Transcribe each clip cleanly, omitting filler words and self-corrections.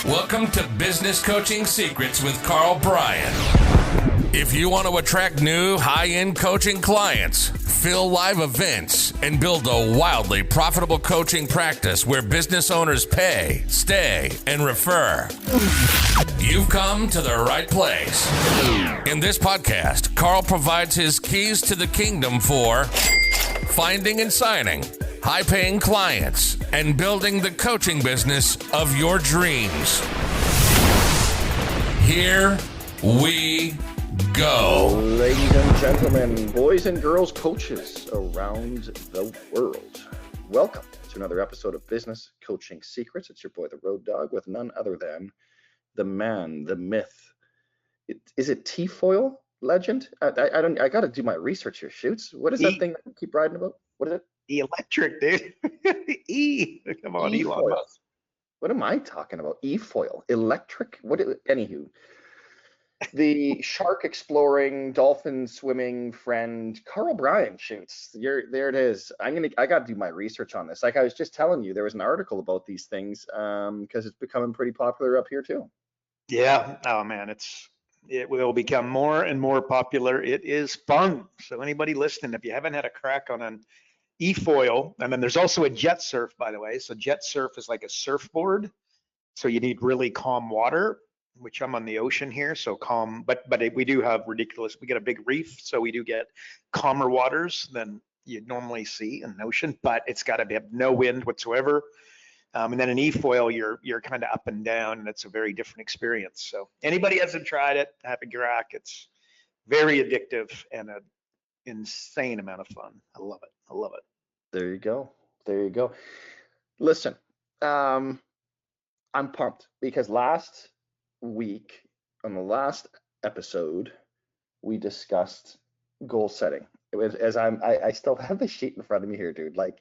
Welcome to Business Coaching Secrets with Karl, Bryan. If you want to attract new high-end coaching clients, fill live events, and build a wildly profitable coaching practice where business owners pay, stay, and refer, you've come to the right place. In this podcast, Karl provides his keys to the kingdom for finding and signing high-paying clients and building the coaching business of your dreams. Here we go. Ladies and gentlemen, boys and girls, coaches around the world, welcome to another episode of Business Coaching Secrets. It's your boy, the Road Dog, with none other than the man, the myth. Is it T-foil legend? I got to do my research here. Shoots. What is that thing that you keep writing about? What is it? Electric, dude. Come on, E-foil. Elon Musk. What am I talking about? E-foil, electric. Anywho, the shark exploring, dolphin swimming friend, Karl Bryan shoots. There it is. I got to do my research on this. Like I was just telling you, there was an article about these things because it's becoming pretty popular up here too. Yeah. Oh man, it will become more and more popular. It is fun. So anybody listening, if you haven't had a crack on an e-foil, and then there's also a jet surf, by the way. So jet surf is like a surfboard. So you need really calm water, which I'm on the ocean here, so calm. But we do have ridiculous. We get a big reef, so we do get calmer waters than you'd normally see in an ocean. But it's got to have no wind whatsoever. And then an e-foil, you're kind of up and down, and it's a very different experience. So anybody hasn't tried it, have a crack. It's very addictive and an insane amount of fun. I love it. I love it. There you go. Listen, I'm pumped because last week on the last episode we discussed goal setting. It was I still have the sheet in front of me here, dude. Like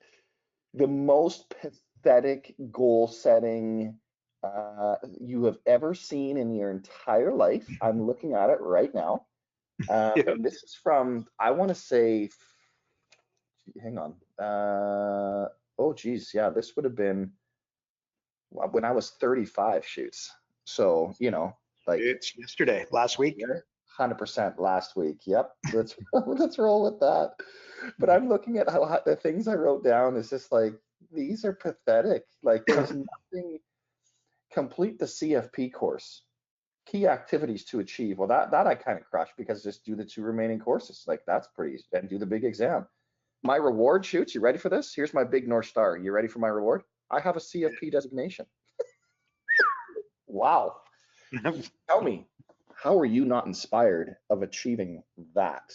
the most pathetic goal setting you have ever seen in your entire life. I'm looking at it right now. And this is from, I want to say, hang on. Oh geez, yeah, this would have been when I was 35 shoots. So, like it's yesterday, last week. 100% last week. Yep. Let's roll with that. But I'm looking at how the things I wrote down is just like, these are pathetic. Like there's nothing. Complete the CFP course. Key activities to achieve. Well, that I kind of crushed because just do the 2 remaining courses. Like that's pretty, and do the big exam. My reward shoots. You ready for this? Here's my big North Star. You ready for my reward? I have a CFP designation. Wow. Tell me, how are you not inspired of achieving that?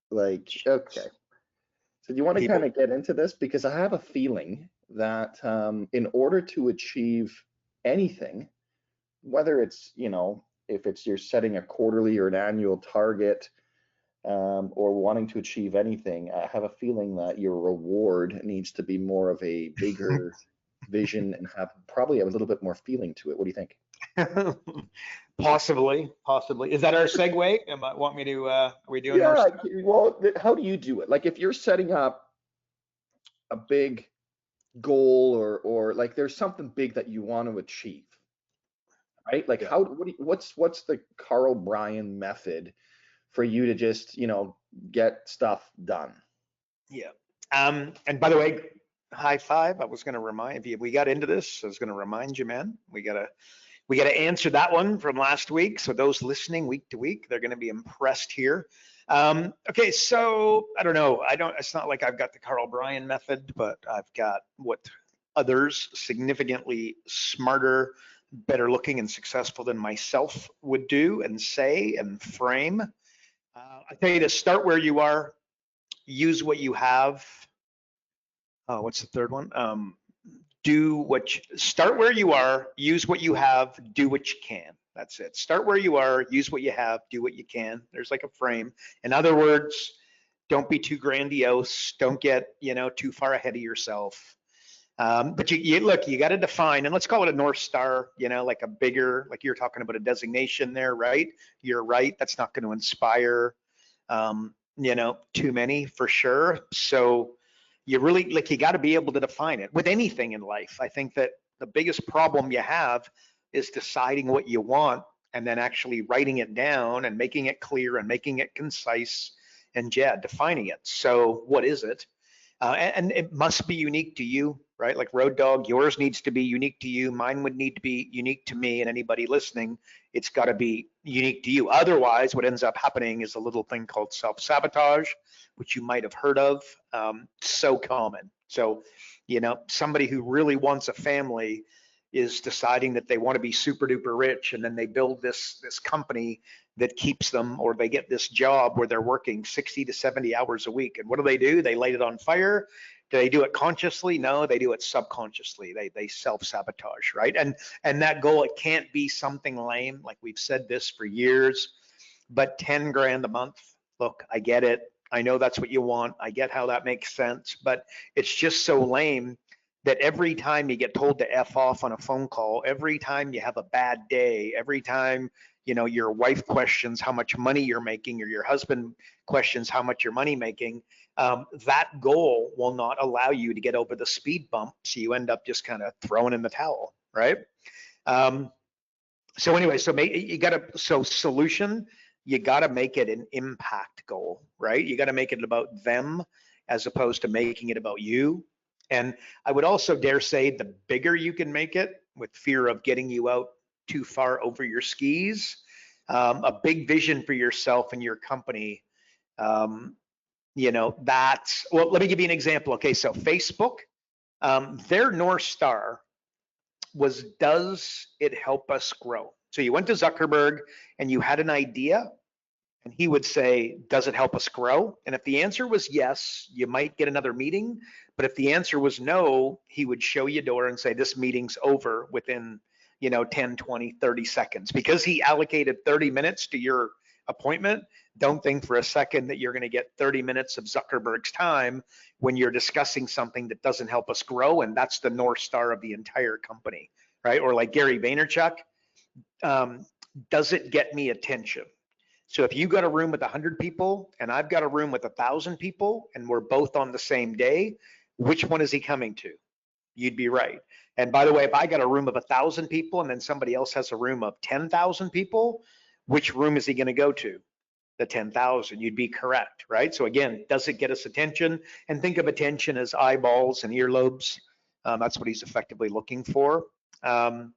Like, okay. So you want to kind of get into this because I have a feeling that in order to achieve anything, whether it's, if it's you're setting a quarterly or an annual target or wanting to achieve anything, I have a feeling that your reward needs to be more of a bigger vision and have probably a little bit more feeling to it. What do you think? Possibly. Is that our segue? Want me to? Are we doing? Yeah. Well, how do you do it? Like if you're setting up a big goal or like there's something big that you want to achieve, right? Like what's the Karl Bryan method for you to just get stuff done? Yeah. And by the way, high five. I was going to remind you. We got into this. I was going to remind you, man. We got to answer that one from last week. So those listening week to week, they're going to be impressed here. Okay, so I don't know. It's not like I've got the Karl Bryan method, but I've got what others significantly smarter, better looking, and successful than myself would do and say and frame. I tell you to start where you are, use what you have. What's the third one? Start where you are, use what you have, do what you can. That's it. Start where you are, use what you have, do what you can. There's like a frame. In other words, don't be too grandiose. Don't get, too far ahead of yourself. But you got to define, and let's call it a North Star, like a bigger, like you're talking about a designation there, right? You're right. That's not going to inspire, too many for sure. So you really, you got to be able to define it with anything in life. I think that the biggest problem you have is deciding what you want and then actually writing it down and making it clear and making it concise and defining it. So what is it? And it must be unique to you, right? Like Road Dog, yours needs to be unique to you. Mine would need to be unique to me, and anybody listening, it's got to be unique to you. Otherwise, what ends up happening is a little thing called self-sabotage, which you might have heard of. So common. So, somebody who really wants a family is deciding that they want to be super duper rich, and then they build this company that keeps them, or they get this job where they're working 60 to 70 hours a week. And what do? They light it on fire. Do they do it consciously? No, they do it subconsciously. They self-sabotage, right? And that goal, it can't be something lame. Like we've said this for years, but 10 grand a month. Look, I get it. I know that's what you want. I get how that makes sense, but it's just so lame that every time you get told to F off on a phone call, every time you have a bad day, every time, your wife questions how much money you're making, or your husband questions how much your money making, that goal will not allow you to get over the speed bump. So you end up just kind of throwing in the towel, right? So anyway, solution, you got to make it an impact goal, right? You got to make it about them as opposed to making it about you. And I would also dare say the bigger you can make it, with fear of getting you out too far over your skis, a big vision for yourself and your company. Well, let me give you an example. Okay, so Facebook, their North Star was, does it help us grow? So you went to Zuckerberg and you had an idea, and he would say, does it help us grow? And if the answer was yes, you might get another meeting. But if the answer was no, he would show you a door and say, this meeting's over within 10, 20, 30 seconds. Because he allocated 30 minutes to your appointment, don't think for a second that you're going to get 30 minutes of Zuckerberg's time when you're discussing something that doesn't help us grow. And that's the North Star of the entire company, right? Or like Gary Vaynerchuk, does it get me attention? So if you got a room with 100 people and I've got a room with 1,000 people and we're both on the same day, which one is he coming to? You'd be right. And by the way, if I got a room of 1,000 people and then somebody else has a room of 10,000 people, which room is he going to go to? The 10,000. You'd be correct, right? So again, does it get us attention? And think of attention as eyeballs and earlobes. That's what he's effectively looking for. And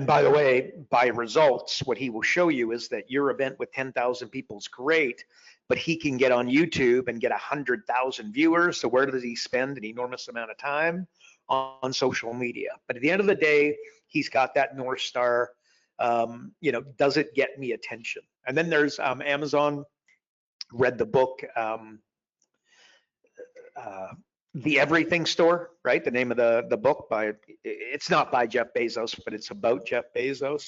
by the way, by results, what he will show you is that your event with 10,000 people is great, but he can get on YouTube and get 100,000 viewers. So where does he spend an enormous amount of time? On social media. But at the end of the day, he's got that North Star. Does it get me attention? And then there's Amazon. Read the book, The Everything Store, right? The name of the book it's not by Jeff Bezos, but it's about Jeff Bezos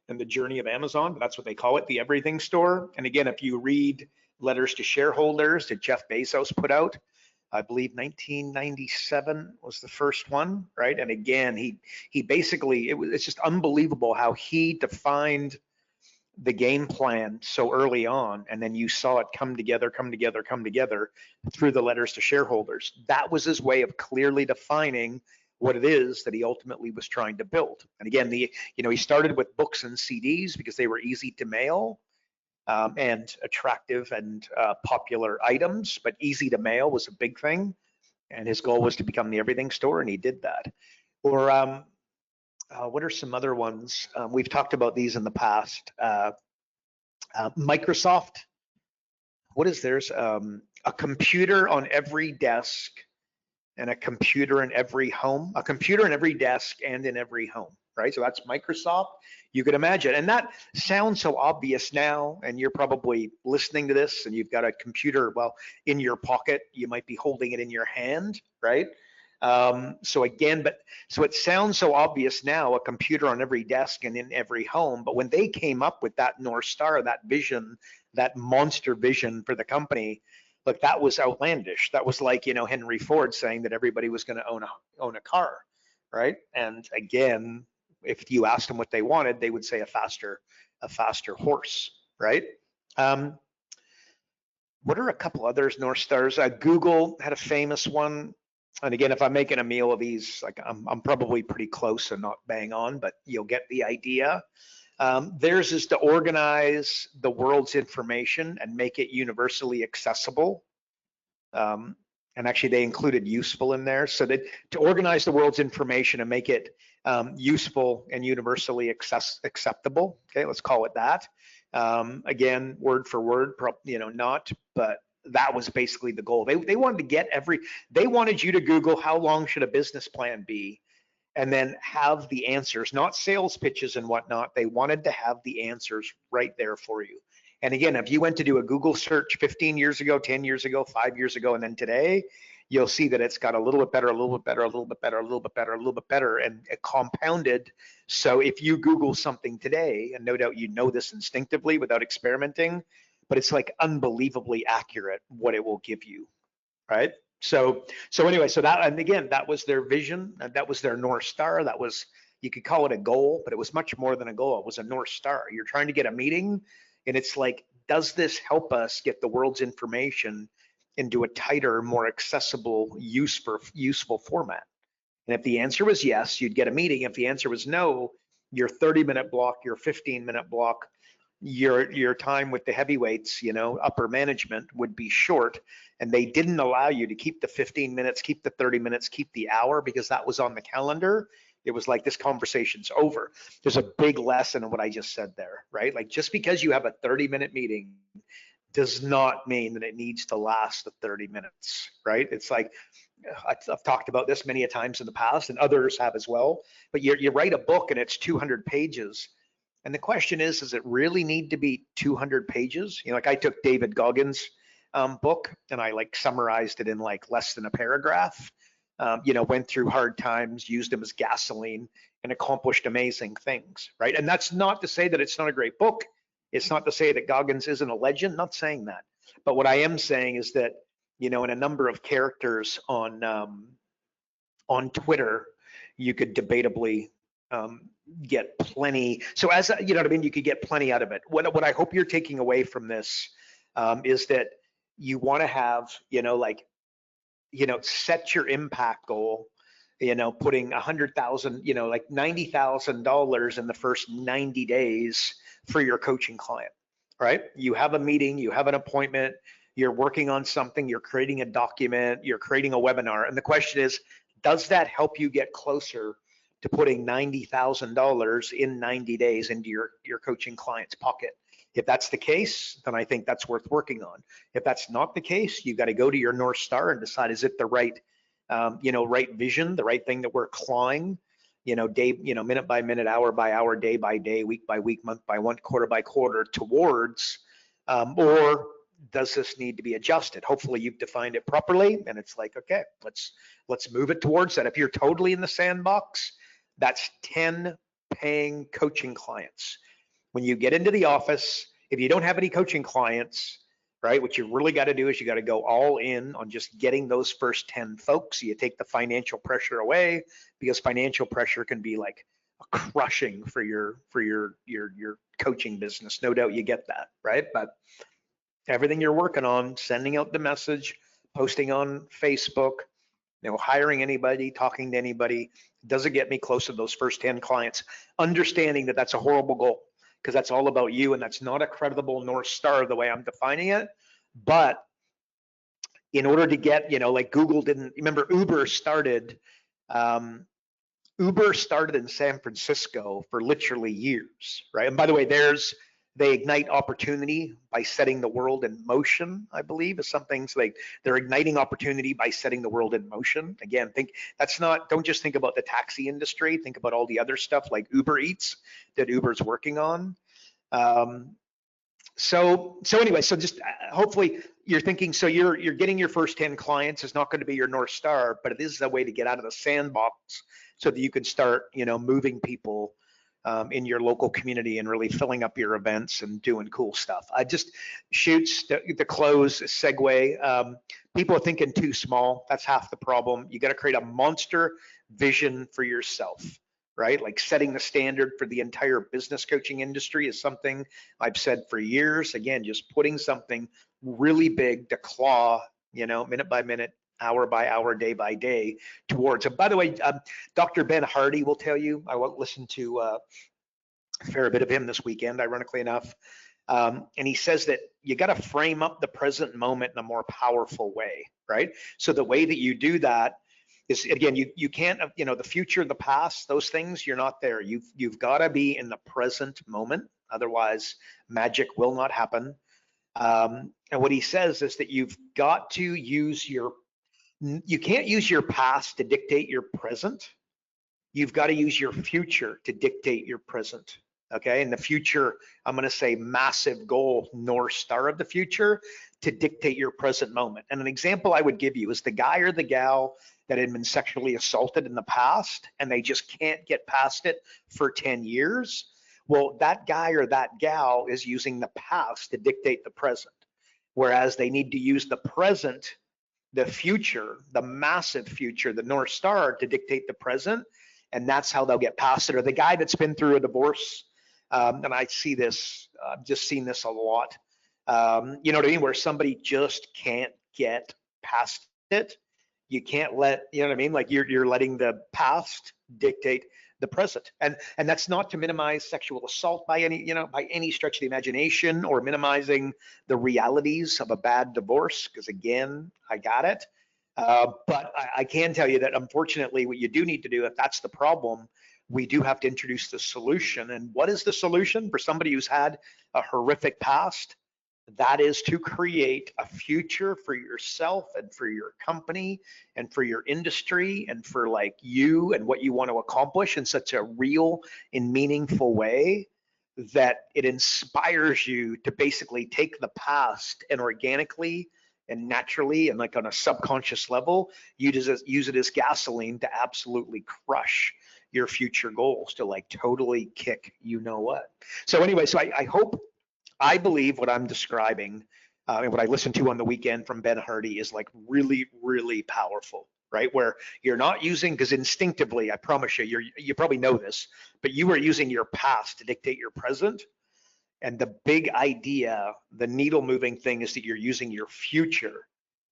and the journey of Amazon. That's what they call it, The Everything Store. And again, if you read letters to shareholders that Jeff Bezos put out, I believe 1997 was the first one, right? And again, he basically, it's just unbelievable how he defined the game plan so early on, and then you saw it come together through the letters to shareholders. That was his way of clearly defining what it is that he ultimately was trying to build. And again, he started with books and CDs because they were easy to mail. And attractive and popular items, but easy to mail was a big thing. And his goal was to become the everything store, and he did that. Or what are some other ones? We've talked about these in the past. Microsoft, what is theirs? A computer on every desk and a computer in every home, a computer in every desk and in every home, right? So that's Microsoft. You could imagine, and that sounds so obvious now, and you're probably listening to this and you've got a computer, well, in your pocket, you might be holding it in your hand, right? So it sounds so obvious now, a computer on every desk and in every home, but when they came up with that North Star, that vision, that monster vision for the company, look, that was outlandish. That was like, Henry Ford saying that everybody was going to own a car, right? And again, if you asked them what they wanted, they would say a faster horse, right? What are a couple others North Stars? Google had a famous one. And again, if I'm making a meal of these, like I'm probably pretty close and not bang on, but you'll get the idea. Theirs is to organize the world's information and make it universally accessible. And actually they included useful in there, so that to organize the world's information and make it useful and universally acceptable. Okay, let's call it that. Again, word for word, not, but that was basically the goal. They wanted to get they wanted you to Google how long should a business plan be, and then have the answers, not sales pitches and whatnot. They wanted to have the answers right there for you. And again, if you went to do a Google search 15 years ago, 10 years ago, 5 years ago, and then today, you'll see that it's got a little bit better, a little bit better, a little bit better, a little bit better, a little bit better, and it compounded. So if you Google something today, and no doubt you know this instinctively without experimenting, but it's like unbelievably accurate what it will give you, right? So anyway, so that, and again, that was their vision, and that was their North Star. That was, you could call it a goal, but it was much more than a goal. It was a North Star. You're trying to get a meeting, and it's like, does this help us get the world's information into a tighter, more accessible, useful format? And if the answer was yes, you'd get a meeting. If the answer was no, your 30-minute block, your 15-minute block, your time with the heavyweights, upper management would be short. And they didn't allow you to keep the 15 minutes, keep the 30 minutes, keep the hour, because that was on the calendar. It was like, this conversation's over. There's a big lesson in what I just said there, right? Like, just because you have a 30-minute meeting does not mean that it needs to last the 30 minutes, right? It's like, I've talked about this many a times in the past, and others have as well, but you write a book and it's 200 pages. And the question is, does it really need to be 200 pages? Like, I took David Goggins' book and I like summarized it in like less than a paragraph. Went through hard times, used them as gasoline, and accomplished amazing things, right? And that's not to say that it's not a great book. It's not to say that Goggins isn't a legend, not saying that. But what I am saying is that, in a number of characters on Twitter, you could debatably get plenty. So as you know what I mean, you could get plenty out of it. What I hope you're taking away from this is that you want to have, set your impact goal, putting 100,000, like $90,000 in the first 90 days for your coaching client, right? You have a meeting, you have an appointment, you're working on something, you're creating a document, you're creating a webinar. And the question is, does that help you get closer to putting $90,000 in 90 days into your coaching client's pocket? If that's the case, then I think that's worth working on. If that's not the case, you've got to go to your North Star and decide, is it the right, right vision, the right thing that we're clawing, minute by minute, hour by hour, day by day, week by week, month by month, quarter by quarter towards, or does this need to be adjusted? Hopefully you've defined it properly, and it's like, okay, let's move it towards that. If you're totally in the sandbox, that's 10 paying coaching clients. When you get into the office, if you don't have any coaching clients, right, what you really got to do is you got to go all in on just getting those first 10 folks. You take the financial pressure away, because financial pressure can be like crushing for your coaching business. No doubt you get that, right? But everything you're working on, sending out the message, posting on Facebook, hiring anybody, talking to anybody, doesn't get me close to those first 10 clients. Understanding that that's a horrible goal, because that's all about you, and that's not a credible North Star the way I'm defining it. But in order to get, like Google didn't, remember Uber started in San Francisco for literally years, right? And by the way, they ignite opportunity by setting the world in motion, I believe, is something. So they're igniting opportunity by setting the world in motion. Again, don't just think about the taxi industry, think about all the other stuff like Uber Eats that Uber's working on. So anyway, so just hopefully you're thinking, so you're getting your first 10 clients is not going to be your North Star, but it is a way to get out of the sandbox so that you can start, moving people in your local community and really filling up your events and doing cool stuff. I just shoots the close segue. People are thinking too small. That's half the problem. You got to create a monster vision for yourself, right? Like setting the standard for the entire business coaching industry is something I've said for years. Again, just putting something really big to claw, minute by minute, hour by hour, day by day towards. And by the way, Dr. Ben Hardy will tell you, I listened to a fair bit of him this weekend, ironically enough. And he says that you got to frame up the present moment in a more powerful way, right? So the way that you do that is, again, you can't, the future, the past, those things, you're not there. You've got to be in the present moment. Otherwise, magic will not happen. And what he says is that you've got to use you can't use your past to dictate your present. You've got to use your future to dictate your present. Okay, in the future, I'm going to say massive goal, North Star of the future, to dictate your present moment. And an example I would give you is the guy or the gal that had been sexually assaulted in the past and they just can't get past it for 10 years. Well, that guy or that gal is using the past to dictate the present, whereas they need to use the present, the future, the massive future, the North Star to dictate the present. And that's how they'll get past it. Or the guy that's been through a divorce, and I see this, I've just seen this a lot. You know what I mean? Where somebody just can't get past it. You can't let, you know what I mean? Like you're letting the past dictate the present. And that's not to minimize sexual assault by any stretch of the imagination, or minimizing the realities of a bad divorce, because again, I got it. But I can tell you that unfortunately, what you do need to do, if that's the problem, we do have to introduce the solution. And what is the solution for somebody who's had a horrific past? That is to create a future for yourself and for your company and for your industry and for like you and what you want to accomplish in such a real and meaningful way that it inspires you to basically take the past and organically and naturally and like on a subconscious level, you just use it as gasoline to absolutely crush your future goals, to like totally kick you know what. So anyway, so I believe what I'm describing and what I listened to on the weekend from Ben Hardy is like really, really powerful, right? Where you're not using, because instinctively, I promise you, you probably know this, but you are using your past to dictate your present. And the big idea, the needle moving thing is that you're using your future,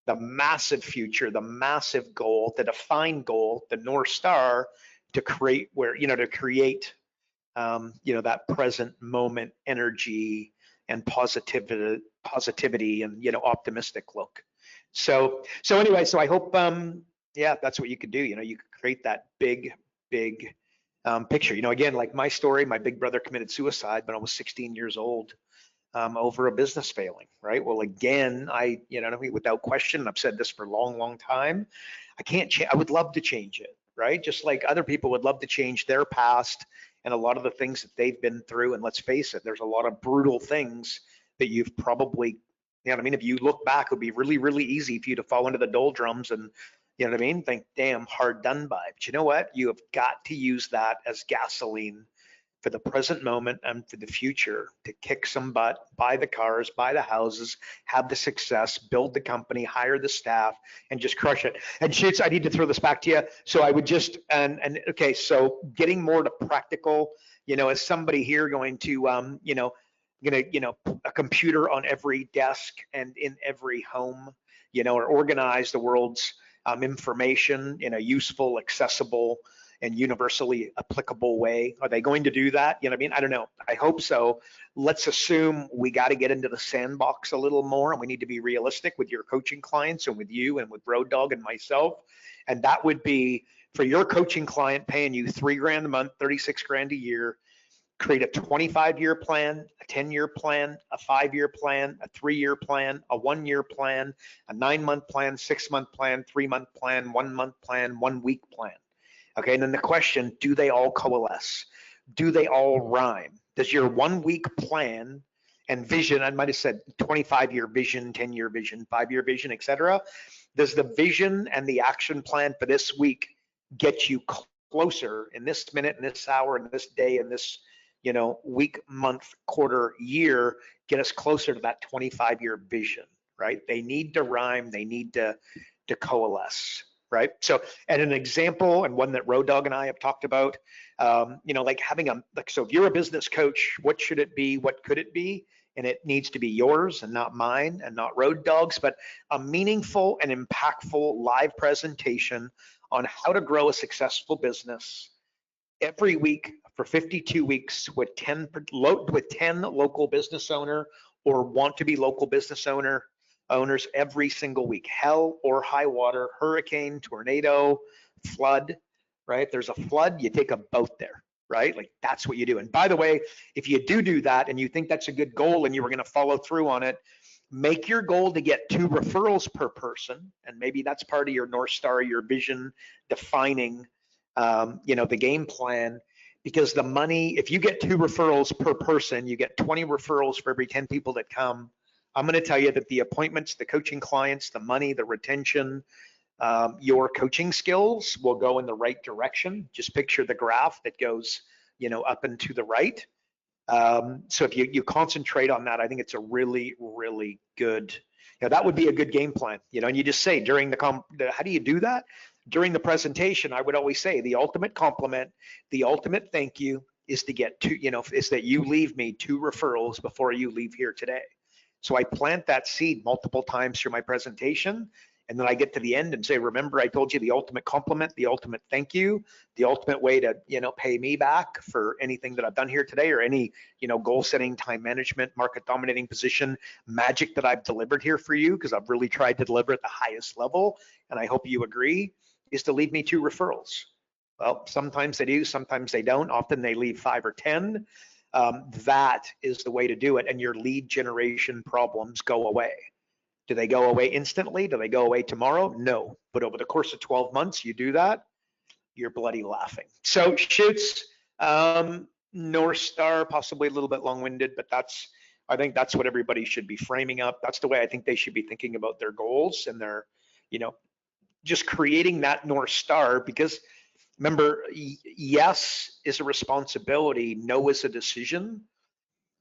the massive future, the massive goal, the defined goal, the North Star to create that present moment energy and positivity and, optimistic look. So anyway, so I hope, that's what you could do. You could create that big picture. Again, like my story, my big brother committed suicide when I was 16 years old over a business failing, right? Well, again, without question, I've said this for a long, long time, I would love to change it, right? Just like other people would love to change their past and a lot of the things that they've been through. And let's face it, there's a lot of brutal things that you've probably, if you look back, it would be really, really easy for you to fall into the doldrums and, think, damn, hard done by. But you know what? You have got to use that as gasoline for the present moment and for the future to kick some butt, buy the cars, buy the houses, have the success, build the company, hire the staff, and just crush it. And Shoots, I need to throw this back to you. So I would just, okay, so getting more to practical, as somebody here going to, a computer on every desk and in every home, or organize the world's information in a useful, accessible, and universally applicable way. Are they going to do that? I don't know. I hope so. Let's assume we got to get into the sandbox a little more, and we need to be realistic with your coaching clients and with you and with Road Dogg and myself. And that would be for your coaching client paying you $3,000 a month, 36 grand a year. Create a 25-year plan, a 10-year plan, a 5-year plan, a 3-year plan, a 1-year plan, a 9-month plan, 6-month plan, 3-month plan, 1-month plan, 1-week plan. Okay, and then the question, do they all coalesce? Do they all rhyme? Does your 1-week plan and vision, I might have said 25-year vision, 10-year vision, 5-year vision, etc. Does the vision and the action plan for this week get you closer in this minute, in this hour, in this day, in this week, month, quarter, year, get us closer to that 25-year vision, right? They need to rhyme, they need to coalesce. Right. So, and an example, and one that Road Dogg and I have talked about, like having so if you're a business coach, what should it be? What could it be? and it needs to be yours and not mine and not Road Dog's, but a meaningful and impactful live presentation on how to grow a successful business every week for 52 weeks with 10 local business owner or want to be local business owners every single week. Hell or high water, hurricane, tornado, flood, right? There's a flood, you take a boat there, right? Like that's what you do. And by the way, if you do that and you think that's a good goal and you were going to follow through on it, make your goal to get 2 referrals per person. And maybe that's part of your North Star, your vision defining, the game plan, because the money, if you get 2 referrals per person, you get 20 referrals for every 10 people that come. I'm going to tell you that the appointments, the coaching clients, the money, the retention, your coaching skills will go in the right direction. Just picture the graph that goes, up and to the right. So if you concentrate on that, I think it's a really, really good, that would be a good game plan, and you just say during how do you do that? During the presentation, I would always say the ultimate compliment, the ultimate thank you is to get 2, is that you leave me 2 referrals before you leave here today. So I plant that seed multiple times through my presentation. And then I get to the end and say, remember, I told you the ultimate compliment, the ultimate thank you, the ultimate way to, pay me back for anything that I've done here today or any, goal setting, time management, market dominating position magic that I've delivered here for you, because I've really tried to deliver at the highest level. And I hope you agree, is to leave me 2 referrals. Well, sometimes they do, sometimes they don't. Often they leave 5 or 10. That is the way to do it. And your lead generation problems go away. Do they go away instantly? Do they go away tomorrow? No. But over the course of 12 months, you do that, you're bloody laughing. So shoots, North Star, possibly a little bit long-winded, but I think that's what everybody should be framing up. That's the way I think they should be thinking about their goals and their, just creating that North Star, because remember, yes is a responsibility, no is a decision.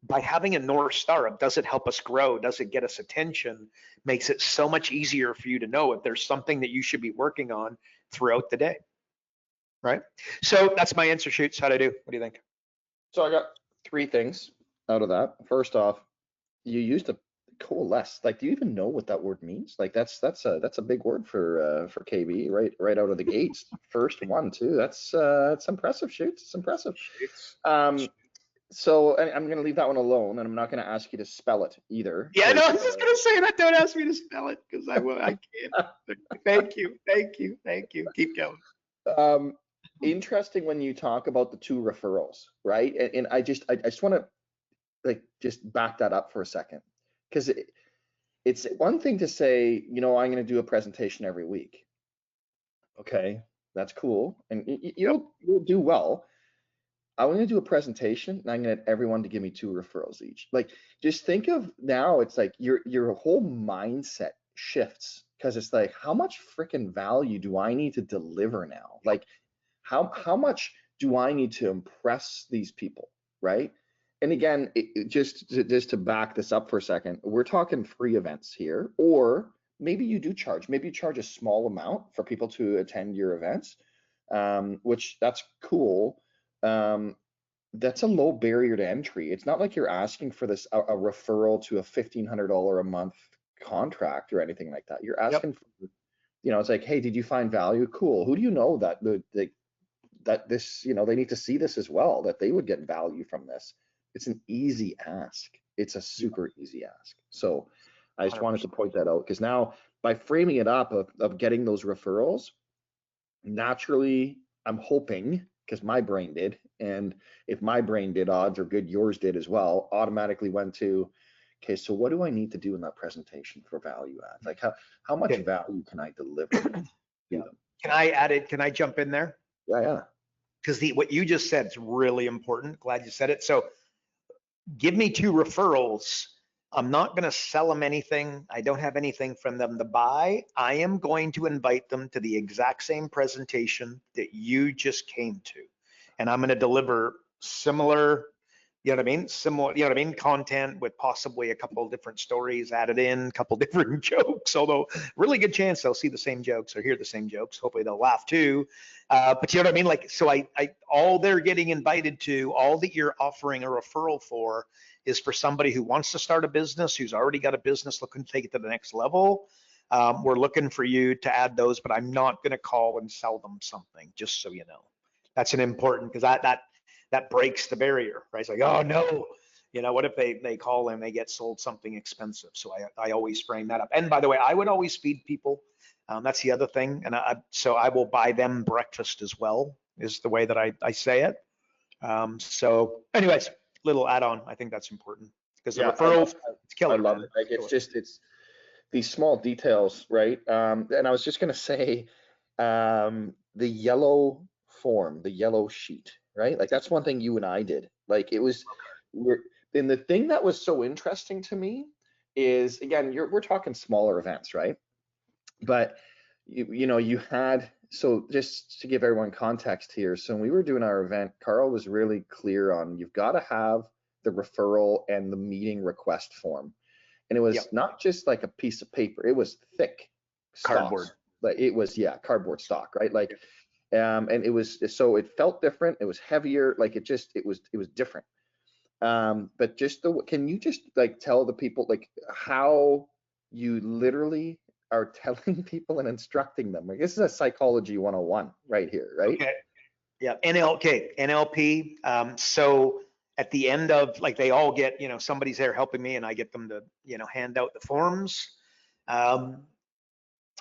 By having a North Star of does it help us grow, does it get us attention, makes it so much easier for you to know if there's something that you should be working on throughout the day, right? So that's my answer, Shoots. How'd I do? What do you think? So I got 3 things out of that. First off, you used a coalesce. Like, do you even know what that word means? Like that's a big word for KB right out of the gates. First one too. That's impressive, Shoots. It's impressive. So I'm going to leave that one alone, and I'm not going to ask you to spell it either. Yeah, no, I was just going to say that. Don't ask me to spell it because I can't. Thank you. Keep going. Interesting when you talk about the 2 referrals, right? And I just want to just back that up for a second, because it's one thing to say, I'm going to do a presentation every week. Okay, that's cool, and you'll do well. I'm going to do a presentation and I'm going to get everyone to give me 2 referrals each. Like, just think of now, it's like your whole mindset shifts, because it's like, how much freaking value do I need to deliver now? Like, how much do I need to impress these people, right? And again, just to back this up for a second, we're talking free events here, or maybe you do charge. Maybe you charge a small amount for people to attend your events, which that's cool. That's a low barrier to entry. It's not like you're asking for this a referral to a $1,500 a month contract or anything like that. You're asking for, it's like, hey, did you find value? Cool. Who do you know that that this, they need to see this as well, that they would get value from this? It's an easy ask. It's a super easy ask. So I just 100%. Wanted to point that out, because now by framing it up of getting those referrals, naturally, I'm hoping, because my brain did, and if my brain did, odds are good yours did as well, automatically went to, okay, so what do I need to do in that presentation for value add? Like, how much value can I deliver? Yeah. Can I add it? Can I jump in there? Yeah. Because what you just said is really important. Glad you said it. So give me 2 referrals. I'm not going to sell them anything. I don't have anything from them to buy. I am going to invite them to the exact same presentation that you just came to. And I'm going to deliver similar, You know what I mean? Similar, you know what I mean? Content with possibly a couple of different stories added in, a couple different jokes, although really good chance they'll see the same jokes or hear the same jokes. Hopefully they'll laugh too. But you know what I mean? Like, so all they're getting invited to, all that you're offering a referral for is for somebody who wants to start a business, who's already got a business looking to take it to the next level. We're looking for you to add those, but I'm not going to call and sell them something, just so you know. That's an important, because that breaks the barrier, right? It's like, oh no, you know, what if they call and they get sold something expensive? So I always frame that up. And by the way, I would always feed people. That's the other thing. And so I will buy them breakfast as well, is the way that I say it. So anyways, little add-on. I think that's important because the referrals, it's killer. I love it. Like, it's these small details, right? And I was just gonna say, the yellow form, the yellow sheet, right? Like, that's one thing you and I did. Like, it was, and the thing that was so interesting to me is, again, we're talking smaller events, right? But you know, you had, so just to give everyone context here, so when we were doing our event, Karl was really clear on, you've got to have the referral and the meeting request form. And it was not just like a piece of paper, it was thick cardboard. Like, it was, cardboard stock, right? Like, and it was, so it felt different, it was heavier, like it was different. But just can you just like tell the people like how you literally are telling people and instructing them? Like, this is a psychology 101 right here, right? Okay. Yeah. NLP. So at the end of, like, they all get, you know, somebody's there helping me and I get them to, you know, hand out the forms.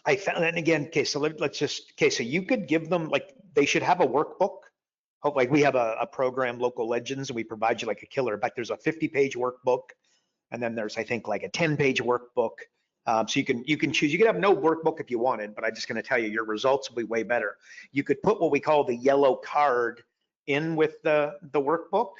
I found, and again, okay, so let's just, okay, so you could give them, like, they should have a workbook. Hope, like, we have a program, Local Legends, and we provide you like a killer, but there's a 50-page workbook. And then there's, I think, like a 10-page workbook. So you can choose, you could have no workbook if you wanted, but I'm just going to tell you, your results will be way better. You could put what we call the yellow card in with the workbook,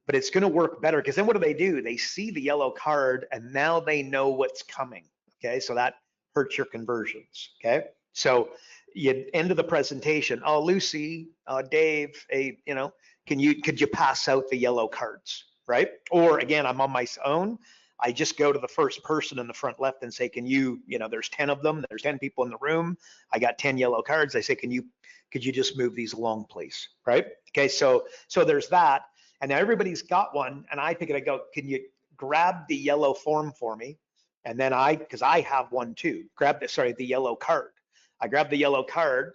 but it's going to work better because then what do? They see the yellow card and now they know what's coming. Okay, so that hurts your conversions. Okay, so you end of the presentation. Oh, Lucy, Dave, you know, could you pass out the yellow cards, right? Or again, I'm on my own. I just go to the first person in the front left and say, can you know, there's 10 of them. There's 10 people in the room. I got 10 yellow cards. I say, could you just move these along, please? Right? Okay, so there's that. And now everybody's got one. And I pick it, I go, can you grab the yellow form for me? And then because I have one too, the yellow card. I grab the yellow card,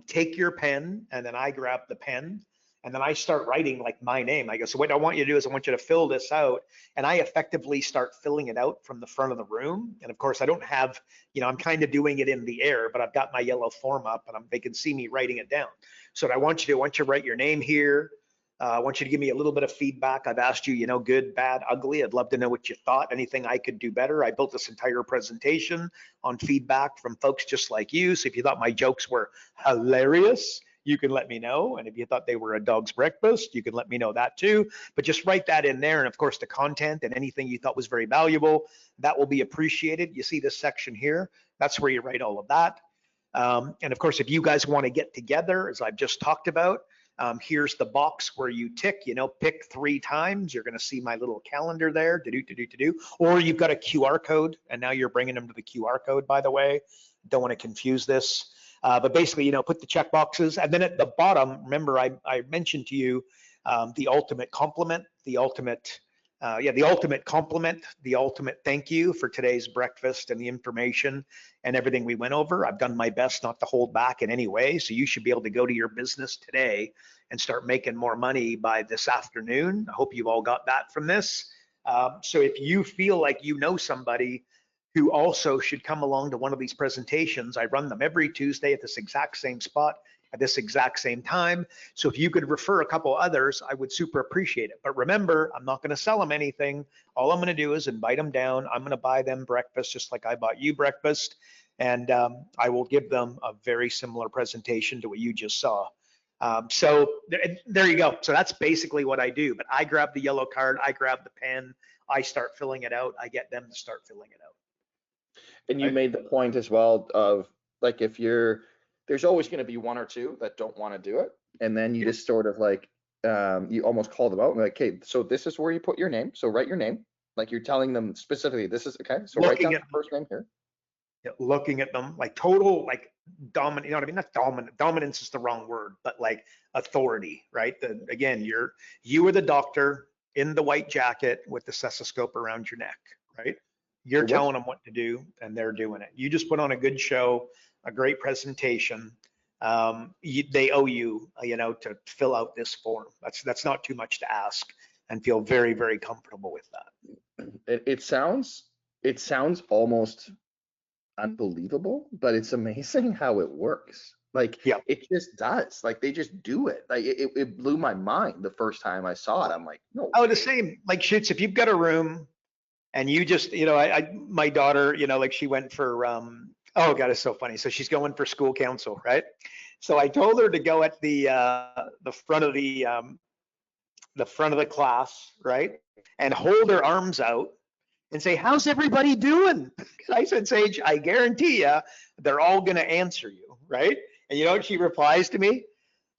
take your pen, and then I grab the pen. And then I start writing like my name. I go, so what I want you to do is I want you to fill this out. And I effectively start filling it out from the front of the room. And of course, I don't have, you know, I'm kind of doing it in the air, but I've got my yellow form up and they can see me writing it down. So what I want you to write your name here. I want you to give me a little bit of feedback. I've asked you, you know, good, bad, ugly. I'd love to know what you thought, anything I could do better. I built this entire presentation on feedback from folks just like you. So if you thought my jokes were hilarious, you can let me know. And if you thought they were a dog's breakfast, you can let me know that too. But just write that in there. And of course, the content and anything you thought was very valuable, that will be appreciated. You see this section here, that's where you write all of that. And of course, if you guys want to get together, as I've just talked about, here's the box where you tick, you know, pick 3 times. You're going to see my little calendar there, or you've got a QR code, and now you're bringing them to the QR code, by the way. Don't want to confuse this. But basically, you know, put the check boxes, and then at the bottom, remember I mentioned to you the ultimate compliment, the ultimate compliment, the ultimate thank you for today's breakfast and the information and everything we went over. I've done my best not to hold back in any way, so you should be able to go to your business today and start making more money by this afternoon. I hope you've all got that from this. So if you feel like you know somebody who also should come along to one of these presentations, I run them every Tuesday at this exact same spot at this exact same time. So if you could refer a couple others, I would super appreciate it. But remember, I'm not going to sell them anything. All I'm going to do is invite them down. I'm going to buy them breakfast just like I bought you breakfast. And I will give them a very similar presentation to what you just saw. So there you go. So that's basically what I do. But I grab the yellow card, I grab the pen, I start filling it out. I get them to start filling it out. And you made the point as well of, like, if there's always going to be 1 or 2 that don't want to do it. And then you just sort of like you almost call them out and be like, okay, so this is where you put your name. So write your name. Like you're telling them specifically, this is okay. So write down your first name here. Looking at them like total, like dominant, you know what I mean? Not dominant. Dominance is the wrong word, but like authority, right? Again, you are the doctor in the white jacket with the stethoscope around your neck, right? You're telling them what to do and they're doing it. You just put on a good show, a great presentation. They owe you, to fill out this form. That's not too much to ask, and feel very, very comfortable with that. It sounds almost unbelievable, but it's amazing how it works. Like it just does. Like they just do it. Like it blew my mind the first time I saw it. I'm like, no. Oh, the same. Like shoots. If you've got a room and you just, my daughter, like she went for, oh God, it's so funny. So she's going for school council, right? So I told her to go at the front of the front of the class, right, and hold her arms out and say, "How's everybody doing?" I said, "Sage, I guarantee you, they're all going to answer you, right?" And you know what she replies to me?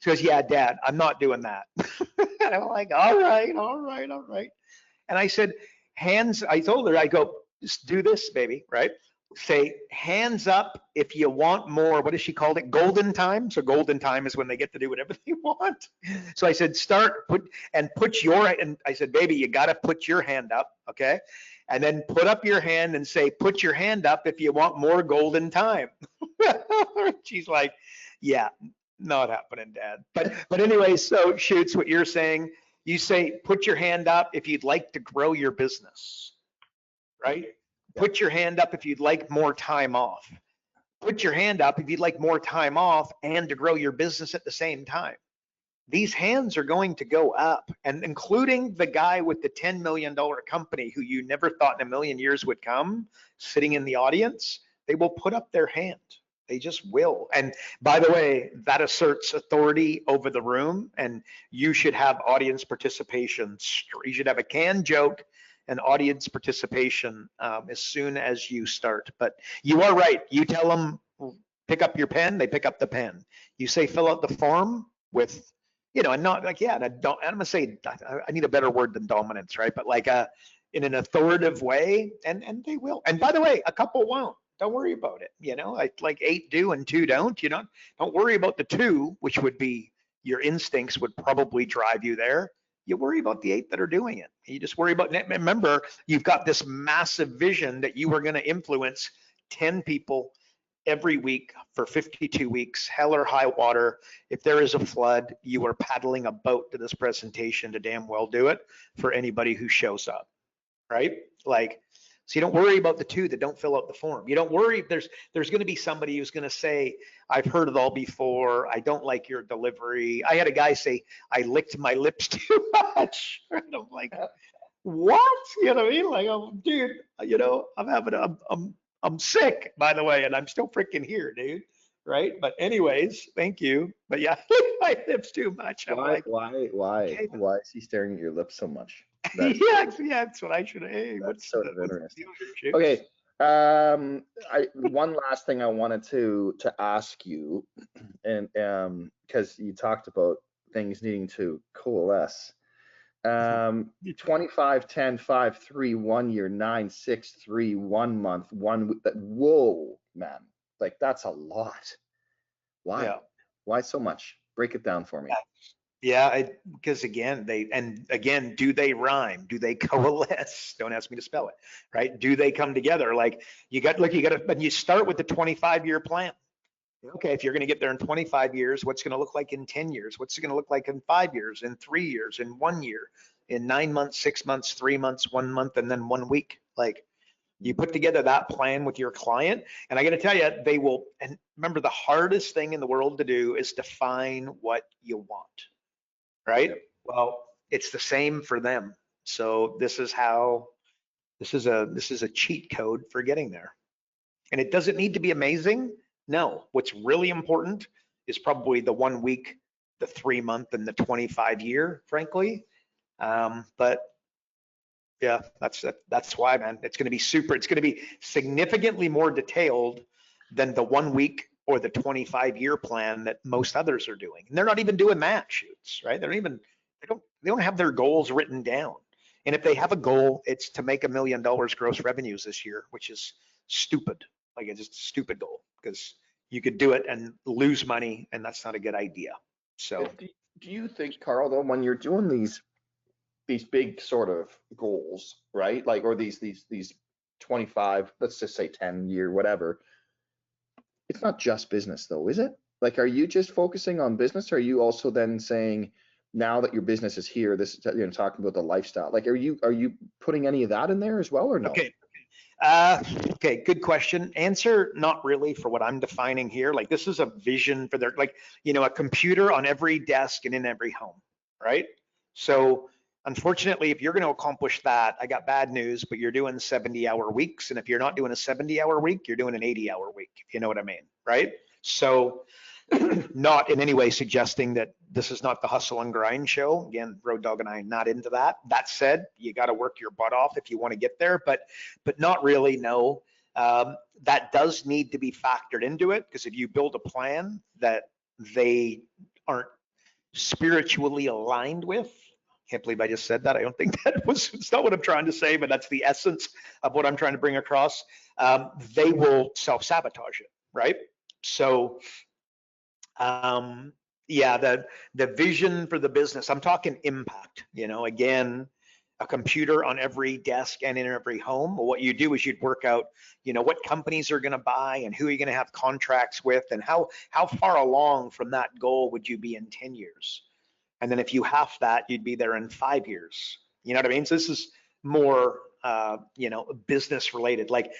She goes, "Yeah, Dad, I'm not doing that." And I'm like, "All right." And I said, I told her, I go, "Just do this, baby, right? Say hands up if you want more." What does she call it? Golden time. So golden time is when they get to do whatever they want. So I said, and I said, "Baby, you got to put your hand up. Okay. And then put up your hand and say, put your hand up if you want more golden time." She's like, "Yeah, not happening, Dad." But anyway, so Shoots, what you're saying, you say, put your hand up if you'd like to grow your business, right? Put your hand up if you'd like more time off. Put your hand up if you'd like more time off and to grow your business at the same time. These hands are going to go up, and including the guy with the $10 million company who you never thought in a million years would come, sitting in the audience, they will put up their hand. They just will. And by the way, that asserts authority over the room, and you should have audience participation. You should have a canned joke and audience participation as soon as you start. But you are right. You tell them, pick up your pen, they pick up the pen. You say, fill out the form with, and not like, and I'm gonna say, I need a better word than dominance, right? But like in an authoritative way, and they will. And by the way, a couple won't. Don't worry about it. Like 8 do and 2 don't. Don't worry about the 2, which would be your instincts would probably drive you there. You worry about the 8 that are doing it. You just worry about, remember, you've got this massive vision that you are going to influence 10 people every week for 52 weeks, hell or high water. If there is a flood, you are paddling a boat to this presentation to damn well do it for anybody who shows up, right? So you don't worry about the 2 that don't fill out the form. You don't worry. There's going to be somebody who's going to say, "I've heard it all before. I don't like your delivery." I had a guy say, "I licked my lips too much." And I'm like, what? You know what I mean? Like, oh, dude, I'm sick, by the way, and I'm still freaking here, dude. Right? But anyways, thank you. But yeah, my lips too much. Why is he staring at your lips so much? Yeah, that's what I should have. Hey, that's sort of interesting. Okay. One last thing I wanted to ask you, and because you talked about things needing to coalesce. 25, 10, 5, 3, 1 year, 9, 6, 3, 1 month, 1 week. Whoa, man. Like that's a lot. Why? Yeah. Why so much? Break it down for me. Yeah, because again, do they rhyme? Do they coalesce? Don't ask me to spell it, right? Do they come together? Like but you start with the 25-year plan. Okay, if you're going to get there in 25 years, what's going to look like in 10 years? What's it going to look like in 5 years, in 3 years, in 1 year, in 9 months, 6 months, 3 months, 1 month, and then 1 week? Like you put together that plan with your client, and I got to tell you, they will. And remember, the hardest thing in the world to do is define what you want. Right? Well, it's the same for them. So this is a cheat code for getting there. And it doesn't need to be amazing. No, what's really important is probably the 1 week, the 3 month, and the 25 year, frankly. But yeah, that's why, man, it's going to be significantly more detailed than the 1 week or the 25-year plan that most others are doing. And they're not even doing that, Shoots, right? They're They don't have their goals written down. And if they have a goal, it's to make $1 million gross revenues this year, which is stupid. Like it's just a stupid goal because you could do it and lose money, and that's not a good idea. So Do you think, Karl, though, when you're doing these big sort of goals, right? Like, or these 25, let's just say 10-year, whatever, it's not just business though, is it? Like, are you just focusing on business? Or are you also then saying, now that your business is here, this is, talking about the lifestyle, like, are you putting any of that in there as well, or no? Okay, good question. Answer, not really for what I'm defining here. Like this is a vision for their, like, a computer on every desk and in every home, right? So unfortunately, if you're going to accomplish that, I got bad news, but you're doing 70-hour weeks. And if you're not doing a 70-hour week, you're doing an 80-hour week, if you know what I mean, right? So not in any way suggesting that this is not the hustle and grind show. Again, Road Dog and I not into that. That said, you got to work your butt off if you want to get there, but not really, no. That does need to be factored into it, because if you build a plan that they aren't spiritually aligned with, can't believe I just said that. I don't think it's not what I'm trying to say, but that's the essence of what I'm trying to bring across. They will self-sabotage it, right? So yeah, the vision for the business, I'm talking impact, again, a computer on every desk and in every home. Well, what you do is you'd work out, what companies are going to buy and who are you going to have contracts with, and how far along from that goal would you be in 10 years? And then if you have that, you'd be there in 5 years. You know what I mean? So this is more, business related. Like,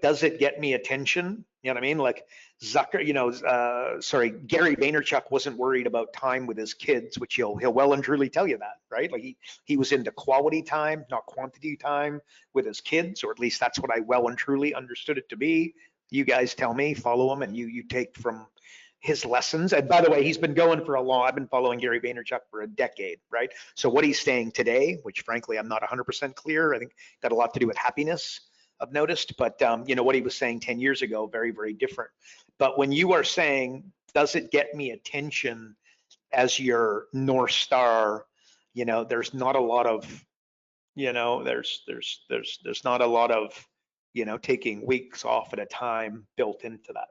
does it get me attention? You know what I mean? Like Gary Vaynerchuk wasn't worried about time with his kids, which he'll well and truly tell you that, right? Like he was into quality time, not quantity time with his kids, or at least that's what I well and truly understood it to be. You guys tell me, follow him, and you take from his lessons. And by the way, he's been going for I've been following Gary Vaynerchuk for a decade, right? So what he's saying today, which frankly, I'm not 100% clear, I think got a lot to do with happiness, I've noticed, but what he was saying 10 years ago, very, very different. But when you are saying, does it get me attention as your North Star, there's not a lot of, there's not a lot of, taking weeks off at a time built into that.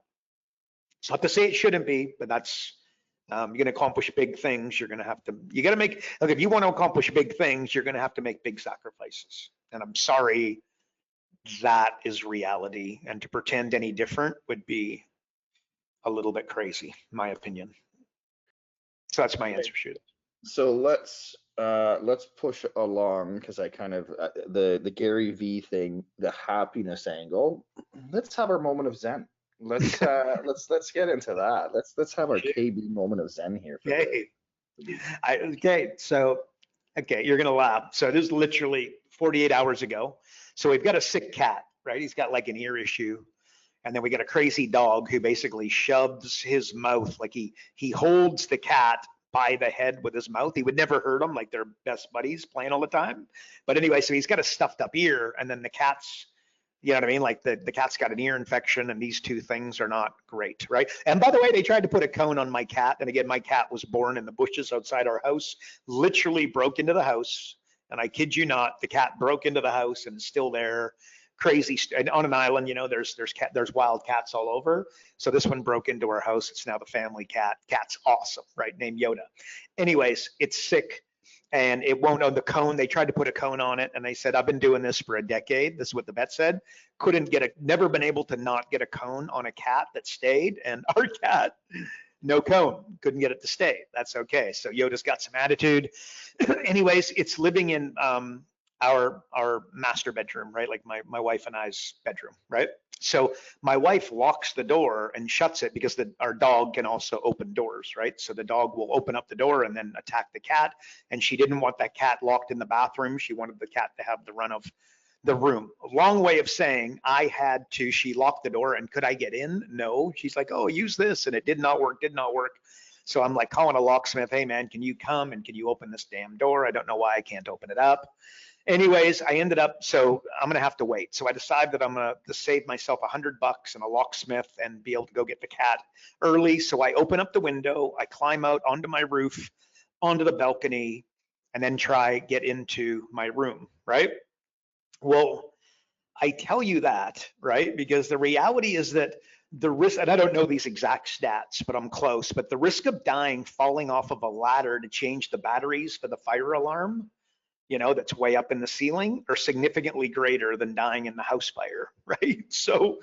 It's not to say it shouldn't be, but that's, you're going to accomplish big things. You got to make, like, if you want to accomplish big things, you're going to have to make big sacrifices. And I'm sorry, that is reality. And to pretend any different would be a little bit crazy, in my opinion. So that's my answer, shoot. So let's push along, because I kind of, the Gary V thing, the happiness angle. Let's have our moment of Zen. Let's get into that. Let's have our KB moment of Zen here. So you're gonna laugh. So this is literally 48 hours ago. So we've got a sick cat, right? He's got like an ear issue, and then we got a crazy dog who basically shoves his mouth, like he holds the cat by the head with his mouth. He would never hurt him, like they're best buddies playing all the time. But anyway, so he's got a stuffed up ear, and then the cat's, you know what I mean? Like the cat's got an ear infection, and these two things are not great, right? And by the way, they tried to put a cone on my cat. And again, my cat was born in the bushes outside our house, literally broke into the house. And I kid you not, the cat broke into the house and is still there. Crazy, and on an island, there's wild cats all over. So this one broke into our house. It's now the family cat. Cat's awesome, right? Named Yoda. Anyways, it's sick. And it won't own the cone. They tried to put a cone on it, and they said, I've been doing this for a decade. This is what the vet said. Never been able to not get a cone on a cat that stayed. And our cat, no cone, couldn't get it to stay. That's okay. So Yoda's got some attitude. Anyways, it's living in our master bedroom, right? Like my wife and I's bedroom, right? So my wife locks the door and shuts it because our dog can also open doors, right? So the dog will open up the door and then attack the cat. And she didn't want that cat locked in the bathroom. She wanted the cat to have the run of the room. A long way of saying she locked the door, and could I get in? No. She's like, oh, use this. And it did not work. So I'm like calling a locksmith, hey man, can you come and can you open this damn door? I don't know why I can't open it up. Anyways, I ended up, so I'm going to have to wait. So I decided that I'm going to save myself $100 and a locksmith and be able to go get the cat early. So I open up the window, I climb out onto my roof, onto the balcony, and then get into my room, right? Well, I tell you that, right? Because the reality is that the risk, and I don't know these exact stats, but I'm close, but the risk of dying falling off of a ladder to change the batteries for the fire alarm, that's way up in the ceiling, are significantly greater than dying in the house fire, right? So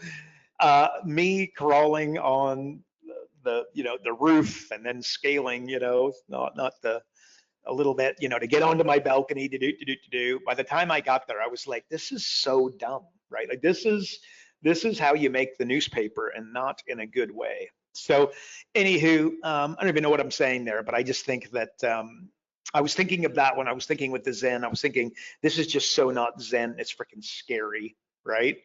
me crawling on the roof and then scaling, not a little bit, to get onto my balcony to do. By the time I got there, I was like, this is so dumb, right? Like this is how you make the newspaper, and not in a good way. So anywho, I don't even know what I'm saying there, but I just think that I was thinking of that when I was thinking with the Zen. I was thinking, this is just so not Zen. It's freaking scary, right?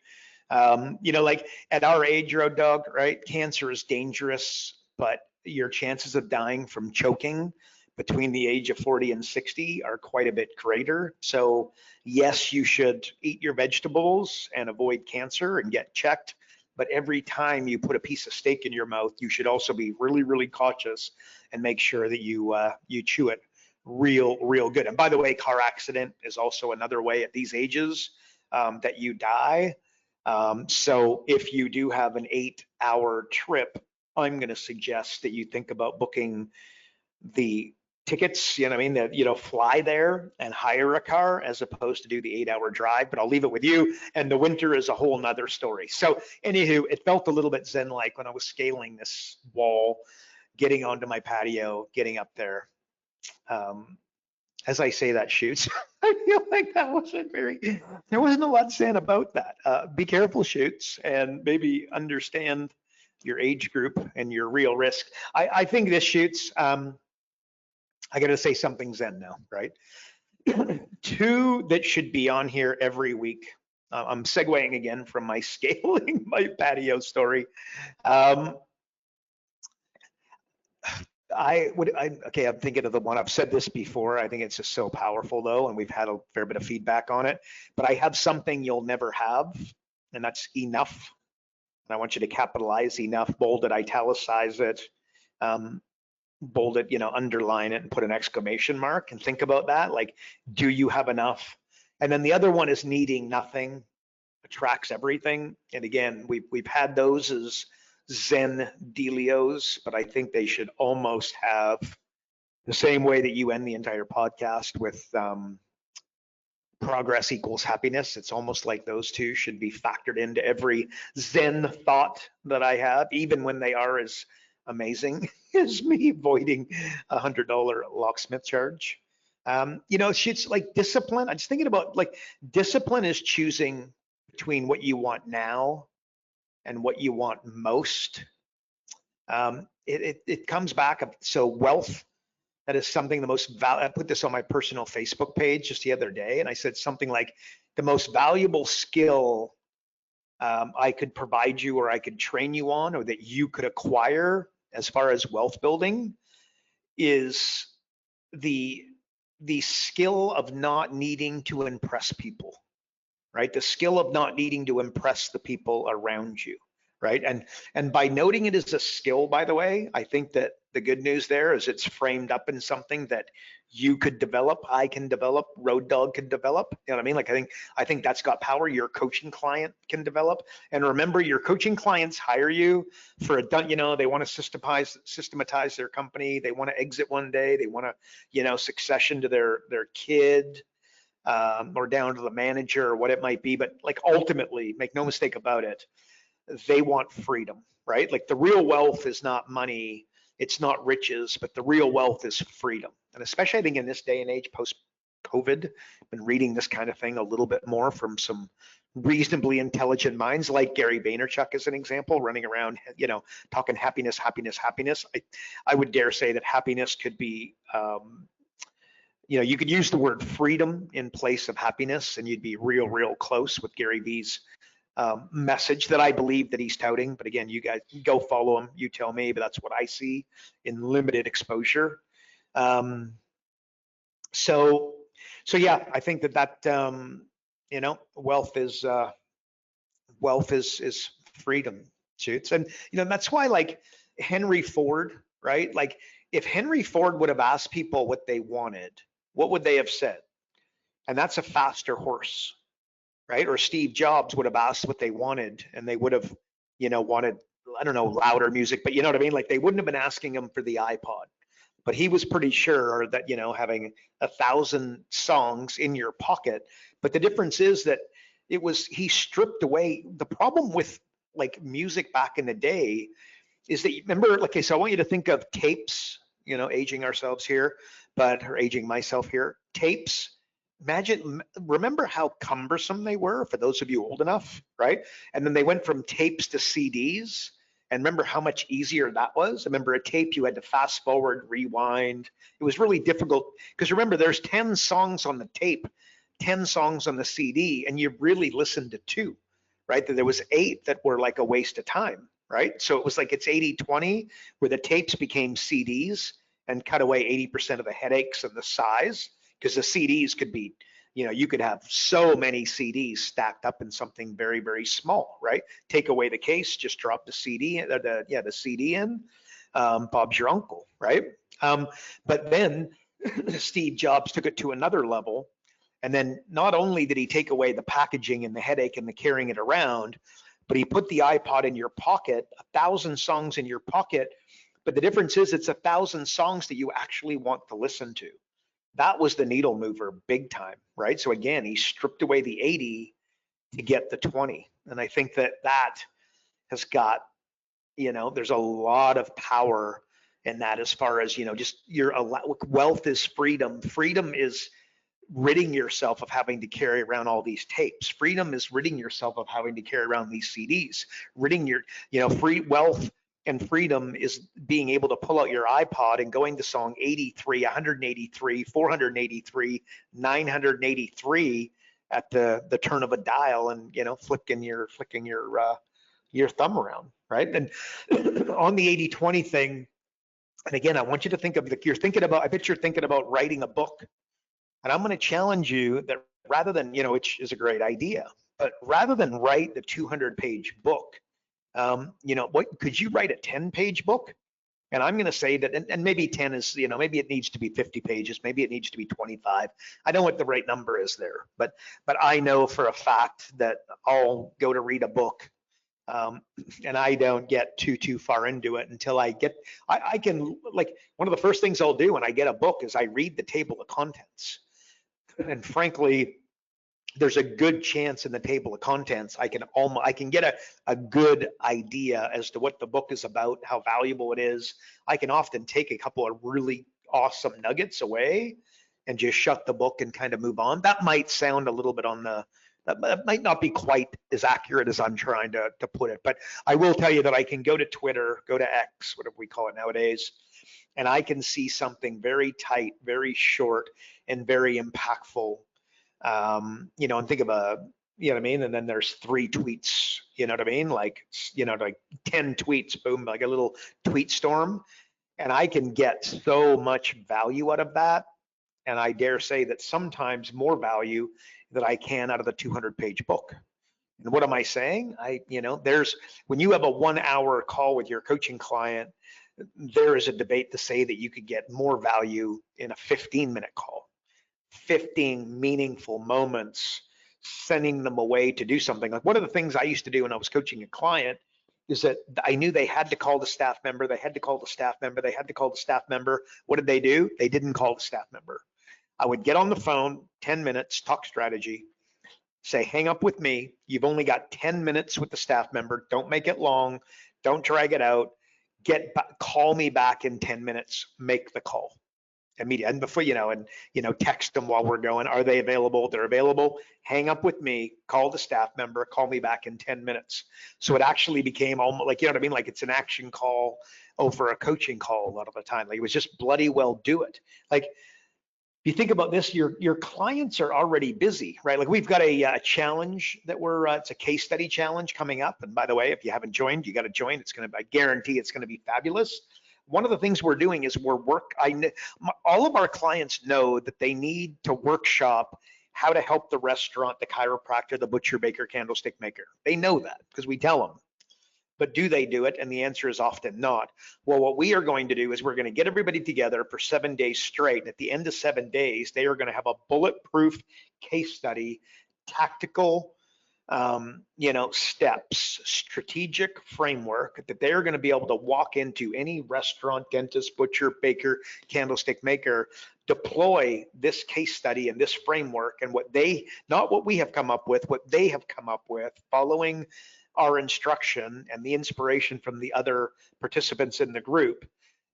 Like at our age, Road Dog, right? Cancer is dangerous, but your chances of dying from choking between the age of 40 and 60 are quite a bit greater. So yes, you should eat your vegetables and avoid cancer and get checked. But every time you put a piece of steak in your mouth, you should also be really, really cautious and make sure that you chew it real good. And by the way, car accident is also another way at these ages that you die. So if you do have an 8-hour trip, I'm going to suggest that you think about booking the tickets, that, fly there and hire a car as opposed to do the 8-hour drive. But I'll leave it with you. And the winter is a whole nother story. So anywho, it felt a little bit Zen-like when I was scaling this wall, getting onto my patio, getting up there. As I say that, Shoots, I feel like there wasn't a lot Zen about that. Be careful, Shoots, and maybe understand your age group and your real risk. I think this, Shoots, I got to say something Zen now, right? 2 that should be on here every week. I'm segueing again from my scaling my patio story. I'm thinking of the one. I've said this before. I think it's just so powerful though, and we've had a fair bit of feedback on it. But I have something you'll never have, and that's enough. And I want you to capitalize enough, bold it, italicize it. Bold it, underline it and put an exclamation mark and think about that. Like, do you have enough? And then the other one is needing nothing attracts everything. And again, we've had those as Zen dealios, but I think they should almost have the same way that you end the entire podcast with progress equals happiness. It's almost like those 2 should be factored into every Zen thought that I have, even when they are as amazing as me avoiding $100 locksmith charge. It's like discipline. I'm just thinking about like discipline is choosing between what you want now and what you want most. It comes back. So wealth, that is something the most valuable. I put this on my personal Facebook page just the other day, and I said something like the most valuable skill I could provide you, or I could train you on, or that you could acquire as far as wealth building is the skill of not needing to impress people, right? The skill of not needing to impress the people around you, right? And by noting it as a skill, by the way, I think that the good news there is it's framed up in something that you could develop, I can develop, Road Dog can develop. You know what I mean? Like I think that's got power. Your coaching client can develop. And remember, your coaching clients hire you for they want to systematize their company. They want to exit one day. They want to, succession to their kid, or down to the manager or what it might be. But like ultimately, make no mistake about it, they want freedom, right? Like the real wealth is not money. It's not riches, but the real wealth is freedom. And especially I think in this day and age, post-COVID, I've been reading this kind of thing a little bit more from some reasonably intelligent minds like Gary Vaynerchuk as an example, running around, talking happiness. I would dare say that happiness could be, you could use the word freedom in place of happiness, and you'd be real close with Gary V's message that I believe that he's touting. But again, you guys go follow him, you tell me, but that's what I see in limited exposure. So yeah, I think that wealth is freedom, Shoots. And that's why, like Henry Ford, right? Like if Henry Ford would have asked people what they wanted what would they have said? And that's a faster horse, right? Or Steve Jobs would have asked what they wanted, and they would have, wanted, I don't know, louder music, but you know what I mean? Like they wouldn't have been asking him for the iPod, but he was pretty sure that, having 1,000 songs in your pocket. But the difference is that he stripped away the problem with like music back in the day is that, remember, okay, so I want you to think of tapes, aging ourselves here, or aging myself here, tapes. Remember how cumbersome they were for those of you old enough, right? And then they went from tapes to CDs. And remember how much easier that was? Remember a tape, you had to fast forward, rewind. It was really difficult because remember there's 10 songs on the tape, 10 songs on the CD, and you really listened to 2, right? There was 8 that were like a waste of time, right? So it was like it's 80-20 where the tapes became CDs and cut away 80% of the headaches and the size, because the CDs could be, you could have so many CDs stacked up in something very, very small, right? Take away the case, just drop the CD, the CD in. Bob's your uncle, right? But then Steve Jobs took it to another level. And then not only did he take away the packaging and the headache and the carrying it around, but he put the iPod in your pocket, 1,000 songs in your pocket. But the difference is it's 1,000 songs that you actually want to listen to. That was the needle mover big time, right? So again, he stripped away the 80 to get the 20. And I think that has got, there's a lot of power in that as far as, just wealth is freedom. Freedom is ridding yourself of having to carry around all these tapes. Freedom is ridding yourself of having to carry around these CDs. Ridding your, free wealth and freedom is being able to pull out your iPod and going to song 83, 183, 483, 983 at the turn of a dial, and flicking your thumb around, right? And on the 80-20 thing, and again, I want you to think of, I bet you're thinking about writing a book. And I'm going to challenge you that rather than, which is a great idea, but rather than write the 200-page book, what could you write a 10-page book? And I'm going to say that, and maybe 10 is, maybe it needs to be 50 pages, maybe it needs to be 25. I know what the right number is there, but I know for a fact that I'll go to read a book, and I don't get too far into it until I can, like, one of the first things I'll do when I get a book is I read the table of contents. And frankly, there's a good chance in the table of contents I can get a good idea as to what the book is about, how valuable it is. I can often take a couple of really awesome nuggets away and just shut the book and kind of move on. That might sound a little bit that might not be quite as accurate as I'm trying to put it, but I will tell you that I can go to Twitter, go to X, whatever we call it nowadays, and I can see something very tight, very short, and very impactful. And think of you know what I mean? And then there's 3 tweets, you know what I mean? Like 10 tweets, boom, like a little tweet storm. And I can get so much value out of that. And I dare say that sometimes more value that I can out of the 200-page book. And what am I saying? When you have a 1-hour call with your coaching client, there is a debate to say that you could get more value in a 15-minute call. 15 meaningful moments, sending them away to do something. Like one of the things I used to do when I was coaching a client is that I knew they had to call the staff member, they had to call the staff member, they had to call the staff member. What did they do? They didn't call the staff member. I would get on the phone, 10 minutes, talk strategy, say, hang up with me. You've only got 10 minutes with the staff member. Don't make it long. Don't drag it out. Call me back in 10 minutes, make the call. Immediate, and before text them while we're going. Are they available? They're available. Hang up with me. Call the staff member. Call me back in 10 minutes. So it actually became almost like, you know what I mean? Like it's an action call over a coaching call a lot of the time. Like it was just bloody well do it. Like if you think about this, your clients are already busy, right? Like we've got a challenge that it's a case study challenge coming up. And by the way, if you haven't joined, you got to join. I guarantee it's going to be fabulous. One of the things we're doing is all of our clients know that they need to workshop how to help the restaurant, the chiropractor, the butcher, baker, candlestick maker. They know that because we tell them. But do they do it? And the answer is often not. Well, what we are going to do is we're going to get everybody together for 7 days straight. And at the end of 7 days, they are going to have a bulletproof case study, tactical, steps, strategic framework that they're going to be able to walk into any restaurant, dentist, butcher, baker, candlestick maker, deploy this case study and this framework and not what we have come up with, what they have come up with following our instruction and the inspiration from the other participants in the group.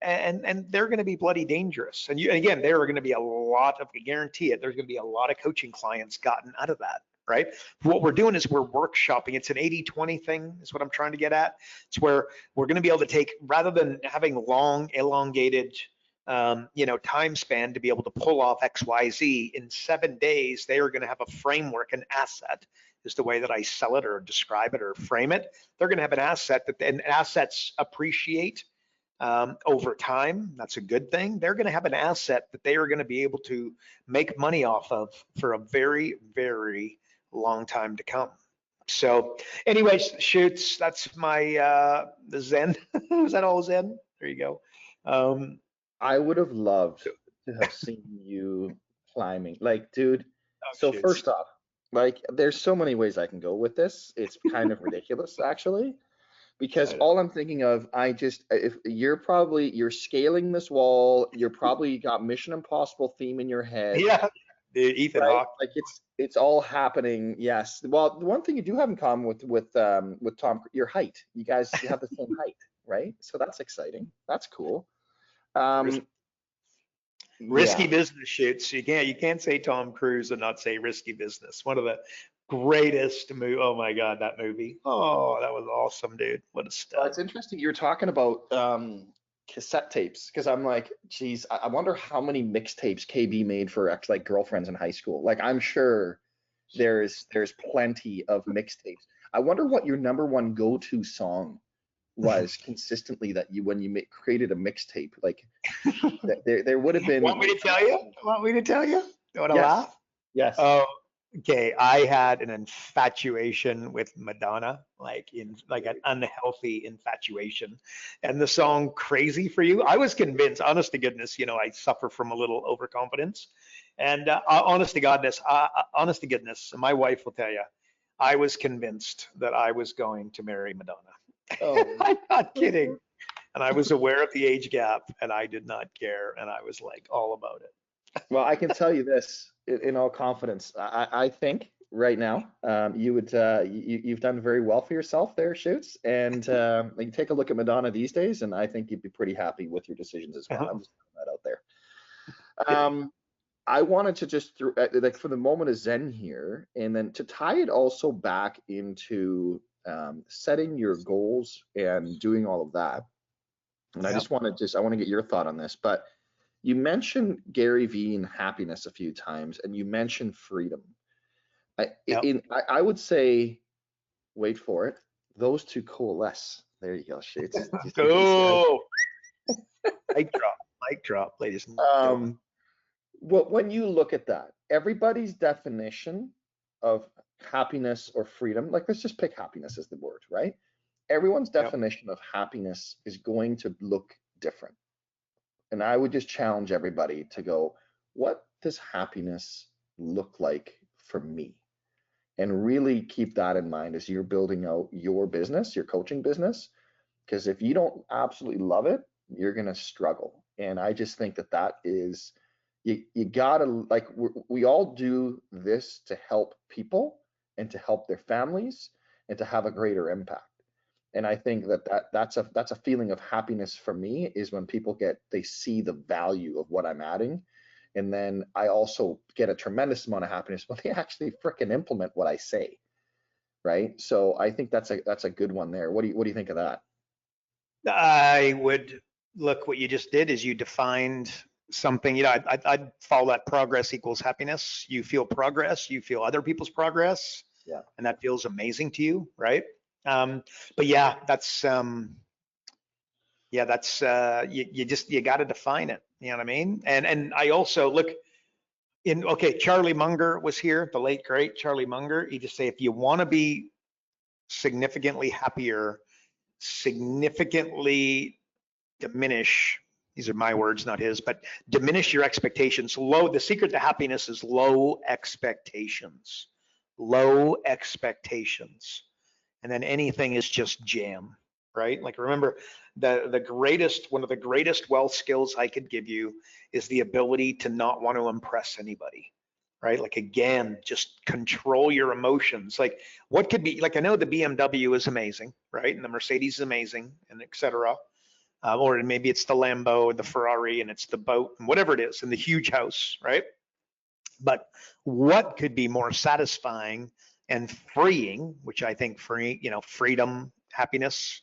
And they're going to be bloody dangerous. And again, there are going to be I guarantee it, there's going to be a lot of coaching clients gotten out of that, right? What we're doing is we're workshopping. It's an 80-20 thing is what I'm trying to get at. It's where we're going to be able to take, rather than having long, elongated, time span to be able to pull off X, Y, Z, in 7 days, they are going to have a framework, an asset is the way that I sell it or describe it or frame it. They're going to have an asset and assets appreciate over time. That's a good thing. They're going to have an asset that they are going to be able to make money off of for a very, very long time to come. So anyways, shoots, that's my the Zen. Is that all Zen? There you go. I would have loved to have seen you climbing. Like, dude, so first off, like, there's so many ways I can go with this. It's kind of ridiculous, actually, because all I'm thinking of, if you're scaling this wall, you're probably got Mission Impossible theme in your head. Yeah, Ethan Hawke. Like, it's all happening. Yes. Well, the one thing you do have in common with Tom, your height. You guys have the same height, right? So that's exciting. That's cool. Risky business shoots. You can't say Tom Cruise and not say risky business. One of the greatest movie. Oh my God, that movie. Oh, that was awesome, dude. What a stud. Well, it's interesting you're talking about cassette tapes, because I'm like, geez, I wonder how many mixtapes KB made for like girlfriends in high school. Like, I'm sure there's plenty of mixtapes. I wonder what your number one go-to song was consistently that when you created a mixtape. Like, there would have been. Want me to tell you? You want to laugh? Yes. Oh, okay. I had an infatuation with Madonna, like an unhealthy infatuation. And the song "Crazy for You," I was convinced, honest to goodness, I suffer from a little overconfidence. And honest to goodness, my wife will tell you, I was convinced that I was going to marry Madonna. Oh. I'm not kidding. And I was aware of the age gap, and I did not care, and I was like all about it. Well, I can tell you this in all confidence. I think right now you've done very well for yourself there, Shoots. And you take a look at Madonna these days, and I think you'd be pretty happy with your decisions as well. I'm just putting that out there. I wanted to just like, for the moment of Zen here, and then to tie it also back into setting your goals and doing all of that. And I want to get your thought on this, but you mentioned Gary Vee and happiness a few times, and you mentioned freedom. I would say, wait for it, those two coalesce. There you go, Shoots. Oh, mic drop, ladies and gentlemen. Well, when you look at that, everybody's definition of happiness or freedom, like, let's just pick happiness as the word, right? Everyone's definition of happiness is going to look different. And I would just challenge everybody to go, what does happiness look like for me? And really keep that in mind as you're building out your business, your coaching business, because if you don't absolutely love it, you're going to struggle. And I just think that is, you gotta, like, we all do this to help people and to help their families and to have a greater impact. And I think that's a feeling of happiness for me, is when people they see the value of what I'm adding. And then I also get a tremendous amount of happiness when they actually frickin' implement what I say. Right. So I think that's a good one there. What do you think of that? I would look, what you just did is you defined something, I'd follow that. Progress equals happiness. You feel progress, you feel other people's progress. Yeah. And that feels amazing to you, right? But yeah, that's you got to define it. You know what I mean? And I also look Charlie Munger was here, the late great Charlie Munger. He just say, if you want to be significantly happier, significantly diminish, these are my words, not his, but diminish your expectations. The secret to happiness is low expectations. Low expectations. And then anything is just jam, right? Like remember, one of the greatest wealth skills I could give you is the ability to not want to impress anybody, right? Like again, just control your emotions. Like what could be, like I know the BMW is amazing, right? And the Mercedes is amazing, and et cetera. Or maybe it's the Lambo, the Ferrari, and it's the boat, and whatever it is, and the huge house, right? But what could be more satisfying and freeing, which I think freedom, happiness,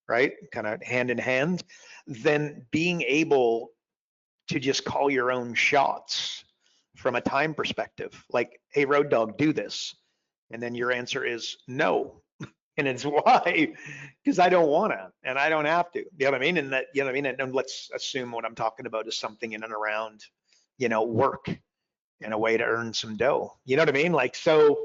right? Kind of hand in hand, than being able to just call your own shots from a time perspective. Like, hey, road dog, do this. And then your answer is no. And it's why, because I don't want to, and I don't have to. You know what I mean? And that, you know what I mean? And let's assume what I'm talking about is something in and around, work in a way to earn some dough. You know what I mean? Like, so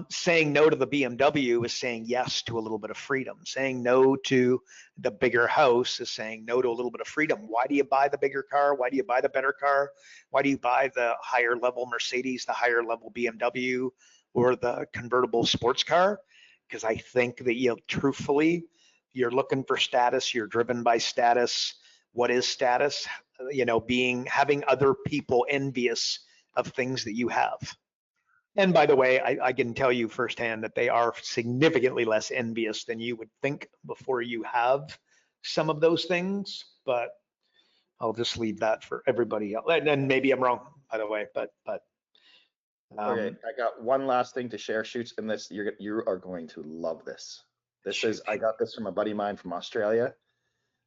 saying no to the BMW is saying yes to a little bit of freedom. Saying no to the bigger house is saying no to a little bit of freedom. Why do you buy the bigger car? Why do you buy the better car? Why do you buy the higher level Mercedes, the higher level BMW, or the convertible sports car? Because I think that, truthfully, you're looking for status, you're driven by status. What is status? Having other people envious of things that you have. And by the way, I can tell you firsthand that they are significantly less envious than you would think before you have some of those things, but I'll just leave that for everybody else. And maybe I'm wrong, by the way, but okay, I got one last thing to share, Shoots, and this you are going to love this. I got this from a buddy of mine from Australia,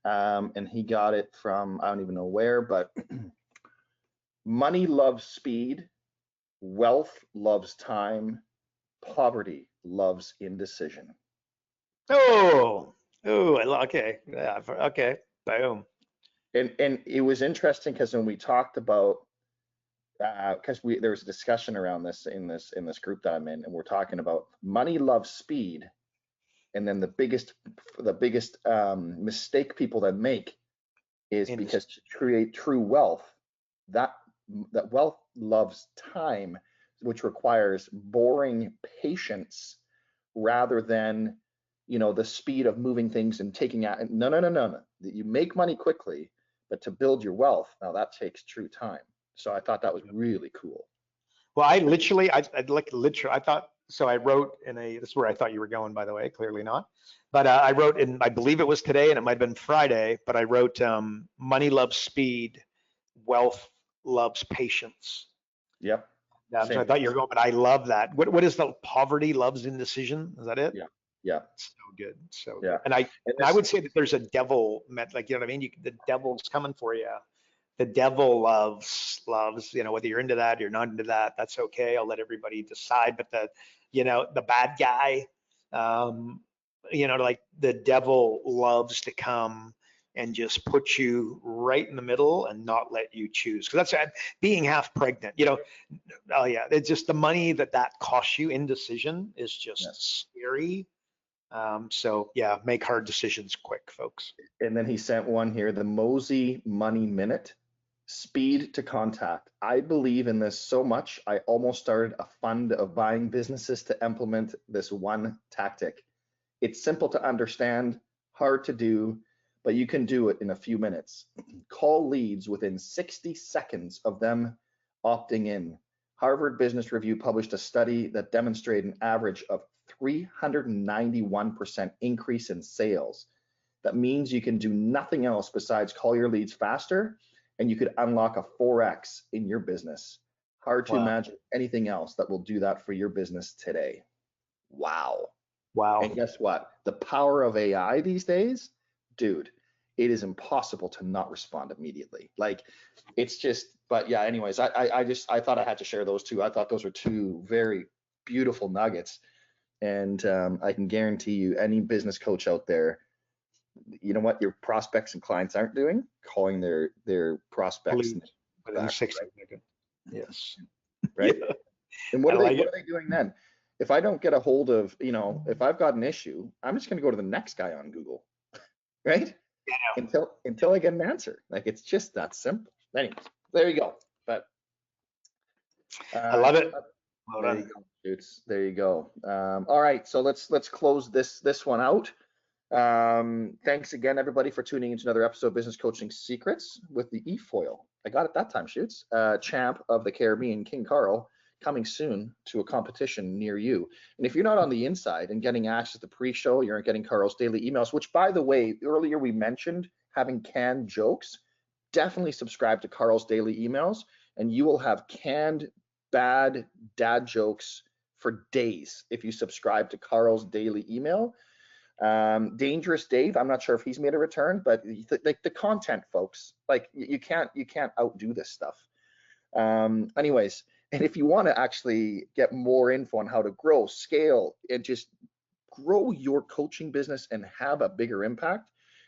and he got it from, I don't even know where, but money loves speed, wealth loves time, poverty loves indecision. Okay, yeah, okay, boom. And it was interesting because when we talked about, because there was a discussion around this in this group that I'm in, and we're talking about money loves speed, and then the biggest mistake people then make is because to create true wealth, that wealth loves time, which requires boring patience rather than the speed of moving things and taking out. No. You make money quickly, but to build your wealth, now that takes true time. So I thought that was really cool. Well, I thought, so I wrote this is where I thought you were going, by the way, clearly not. But I wrote I believe it was today, and it might've been Friday, but I wrote money loves speed, wealth loves patience. Yep. So I thought you were going, but I love that. What is the poverty loves indecision? Is that it? Yeah. Yeah. So good. So yeah. Good. And I would say that there's a devil, like, you know what I mean? The devil's coming for you. The devil loves, whether you're into that, you're not into that, that's okay. I'll let everybody decide. But the bad guy, like the devil loves to come and just put you right in the middle and not let you choose. Because that's being half pregnant, oh yeah, it's just the money that costs you. Indecision is just scary. So yeah, make hard decisions quick, folks. And then he sent one here, the Mozy Money Minute, speed to contact. I believe in this so much, I almost started a fund of buying businesses to implement this one tactic. It's simple to understand, hard to do, but you can do it in a few minutes. Call leads within 60 seconds of them opting in. Harvard Business Review published a study that demonstrated an average of 391% increase in sales. That means you can do nothing else besides call your leads faster, and you could unlock a 4x in your business. Hard to imagine anything else that will do that for your business today. Wow. And guess what? The power of AI these days, dude, it is impossible to not respond immediately. Like, it's just, but yeah, anyways, I thought I had to share those two. I thought those were two very beautiful nuggets. And I can guarantee you, any business coach out there, you know what your prospects and clients aren't doing? Calling their prospects within 6 seconds. Yes. Right? Yeah. And what are they doing then? if I don't get a hold of, if I've got an issue, I'm just going to go to the next guy on Google, right? Yeah. Until I get an answer. Like, it's just that simple. Anyways, there you go. But I love it. Well there done. you go, dudes. There you go. All right, so let's close this one out. Thanks again, everybody, for tuning into another episode of Business Coaching Secrets with the E-Foil. I got it that time, Shoots. Champ of the Caribbean, King Karl, coming soon to a competition near you. And if you're not on the inside and getting access to pre-show, you're getting Karl's daily emails, which, by the way, earlier we mentioned having canned jokes. Definitely subscribe to Karl's daily emails, and you will have canned bad dad jokes for days if you subscribe to Karl's daily email. Dangerous Dave, I'm not sure if he's made a return, but like the content, folks, like you can't outdo this stuff. Anyways, and if you want to actually get more info on how to grow, scale, and just grow your coaching business and have a bigger impact,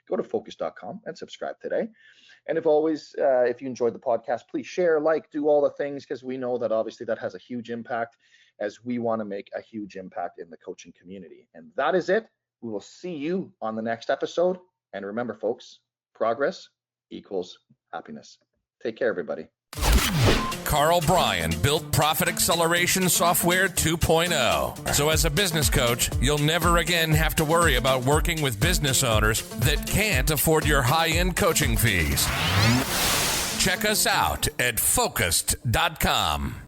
go to focus.com and subscribe today. And if you enjoyed the podcast, please share, do all the things, because we know that obviously that has a huge impact, as we want to make a huge impact in the coaching community. And that is it. We will see you on the next episode. And remember, folks, progress equals happiness. Take care, everybody. Karl Bryan built Profit Acceleration Software 2.0. So as a business coach, you'll never again have to worry about working with business owners that can't afford your high-end coaching fees. Check us out at focused.com.